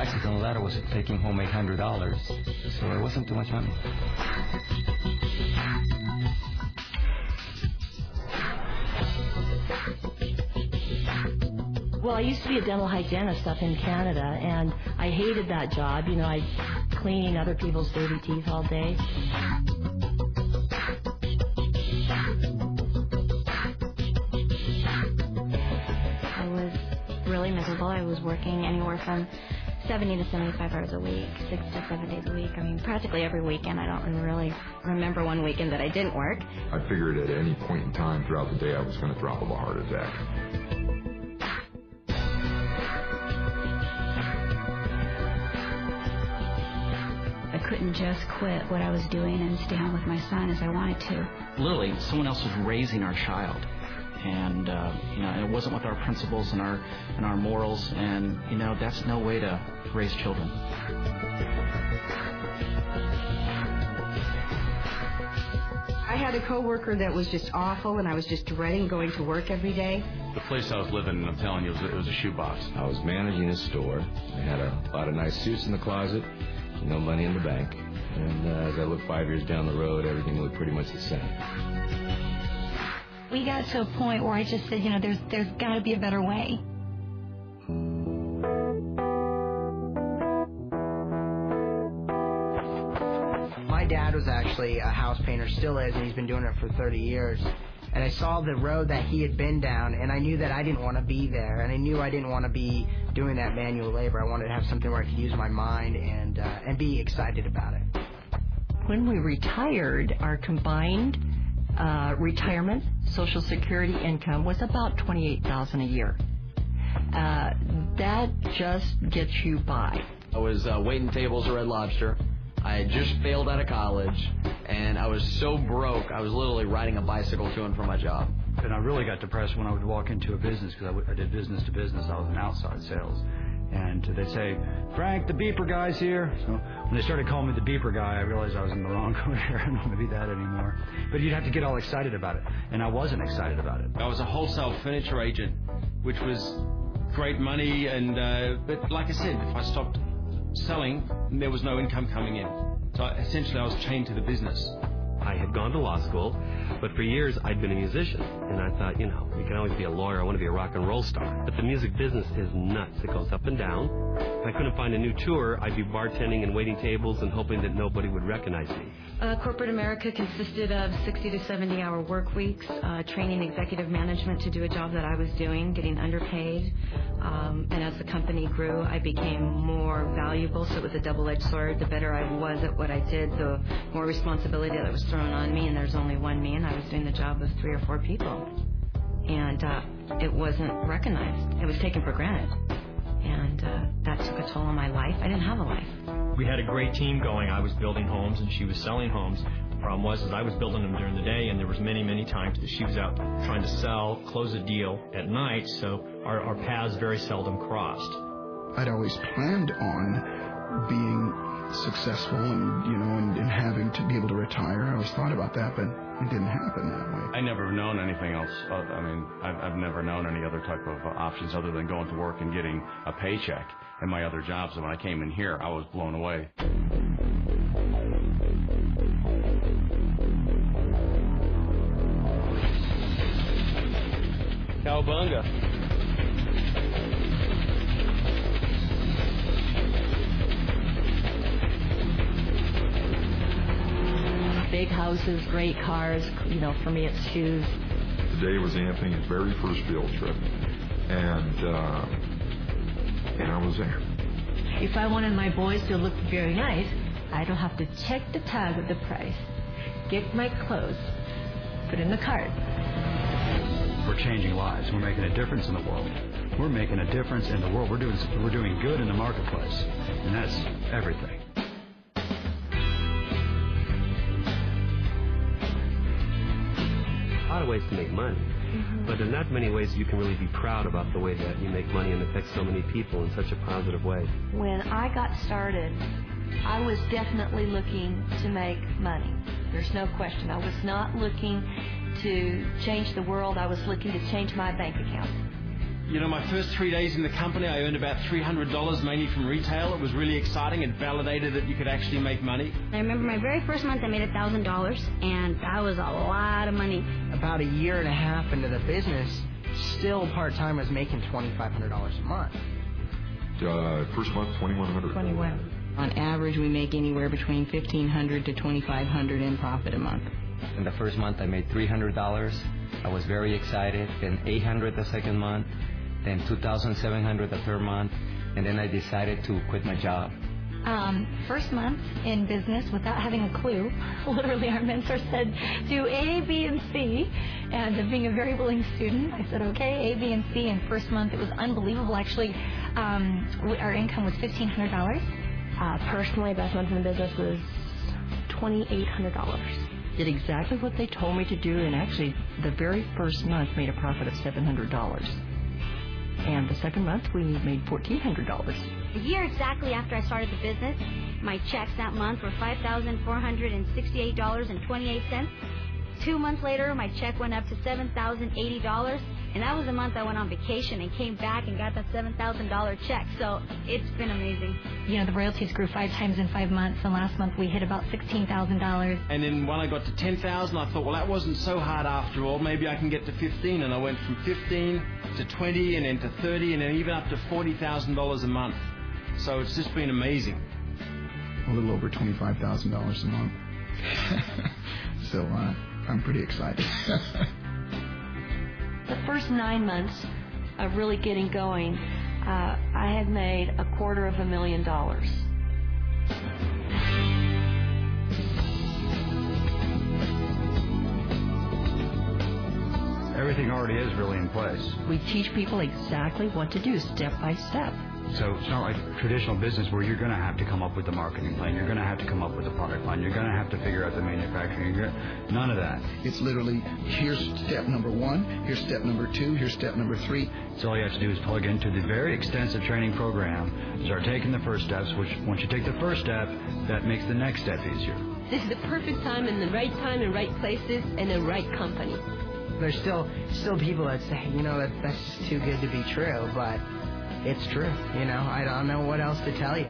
taxes on the letter was taking home $800, so it wasn't too much money. Well, I used to be a dental hygienist up in Canada, and I hated that job. You know, I cleaning other people's dirty teeth all day. I was really miserable. I was working anywhere from 70 to 75 hours a week, 6 to 7 days a week. I mean, practically every weekend. I don't really remember one weekend that I didn't work. I figured at any point in time throughout the day I was going to drop of a heart attack. I couldn't just quit what I was doing and stay home with my son as I wanted to. Literally, someone else was raising our child. And, it wasn't with our principles and our morals, and, that's no way to raise children. I had a coworker that was just awful, and I was just dreading going to work every day. The place I was living, I'm telling you, it was a shoebox. I was managing a store. I had a lot of nice suits in the closet, no money in the bank. And as I looked 5 years down the road, everything looked pretty much the same. We got to a point where I just said, there's got to be a better way. My dad was actually a house painter, still is, and he's been doing it for 30 years. And I saw the road that he had been down, and I knew that I didn't want to be there, and I knew I didn't want to be doing that manual labor. I wanted to have something where I could use my mind and be excited about it. When we retired, our combined retirement Social Security income was about $28,000 a year. That just gets you by. I was waiting tables at Red Lobster. I had just failed out of college, and I was so broke, I was literally riding a bicycle to and from my job. And I really got depressed when I would walk into a business, because I did business to business. I was in outside sales. And they'd say, "Frank, the beeper guy's here." So when they started calling me the beeper guy, I realized I was in the wrong career. I don't want to be that anymore. But you'd have to get all excited about it, and I wasn't excited about it. I was a wholesale furniture agent, which was great money, and but like I said, if I stopped selling, there was no income coming in. So essentially I was chained to the business. I had gone to law school, but for years I'd been a musician, and I thought, you can always be a lawyer. I want to be a rock and roll star. But the music business is nuts. It goes up and down. If I couldn't find a new tour, I'd be bartending and waiting tables and hoping that nobody would recognize me. Corporate America consisted of 60 to 70-hour work weeks, training executive management to do a job that I was doing, getting underpaid. And as the company grew, I became more valuable, so it was a double-edged sword. The better I was at what I did, the more responsibility that was thrown on me, and there's only one me, and I was doing the job of 3 or 4 people. And it wasn't recognized. It was taken for granted. And that took a toll on my life. I didn't have a life. We had a great team going. I was building homes, and she was selling homes. The problem was I was building them during the day, and there was many, many times that she was out trying to sell, close a deal at night, so our paths very seldom crossed. I'd always planned on being successful and having to be able to retire. I always thought about that, but it didn't happen that way. I never have known anything else. I've never known any other type of options other than going to work and getting a paycheck in my other jobs. And when I came in here, I was blown away. Cowabunga. Big houses, great cars. For me, it's shoes. Today was Anthony's very first field trip, and I was there. If I wanted my boys to look very nice, I don't have to check the tag of the price, get my clothes, put in the cart. We're changing lives. We're making a difference in the world. We're making a difference in the world. We're doing good in the marketplace, and that's everything. A lot of ways to make money, but in not many ways you can really be proud about the way that you make money and affect so many people in such a positive way. When I got started, I was definitely looking to make money. There's no question. I was not looking to change the world. I was looking to change my bank account. You know, my first 3 days in the company, I earned about $300, mainly from retail. It was really exciting. It validated that you could actually make money. I remember my very first month I made $1,000, and that was a lot of money. About a year and a half into the business, still part-time, I was making $2,500 a month. First month, $2,100. 21. On average, we make anywhere between $1,500 to $2,500 in profit a month. In the first month, I made $300. I was very excited. Then $800 the second month. Then $2,700 the third month. And then I decided to quit my job. First month in business without having a clue. Literally, our mentor said, do A, B, and C. And being a very willing student, I said, okay, A, B, and C. And first month, it was unbelievable. Actually, our income was $1,500. Personally, best month in the business was $2,800. Did exactly what they told me to do, and actually, the very first month made a profit of $700. And the second month, we made $1,400. A year exactly after I started the business, my checks that month were $5,468.28. 2 months later, my check went up to $7,080, and that was the month I went on vacation and came back and got that $7,000 check. So it's been amazing. You know, the royalties grew 5 times in 5 months, and last month we hit about $16,000. And then when I got to 10,000, I thought, well, that wasn't so hard after all. Maybe I can get to 15, and I went from 15 to 20, and then to 30, and then even up to $40,000 a month. So it's just been amazing. A little over $25,000 a month. So I'm pretty excited. The first 9 months of really getting going, I had made $250,000. Everything already is really in place. We teach people exactly what to do, step by step. So it's not like traditional business where you're going to have to come up with the marketing plan, you're going to have to come up with the product line, you're going to have to figure out the manufacturing. None of that. It's literally, here's step number 1, here's step number 2, here's step number 3. So all you have to do is plug into the very extensive training program, start taking the first steps, which once you take the first step, that makes the next step easier. This is the perfect time and the right places and the right company. There's still people that say, you know, that's just too good to be true, but it's true. You know, I don't know what else to tell you.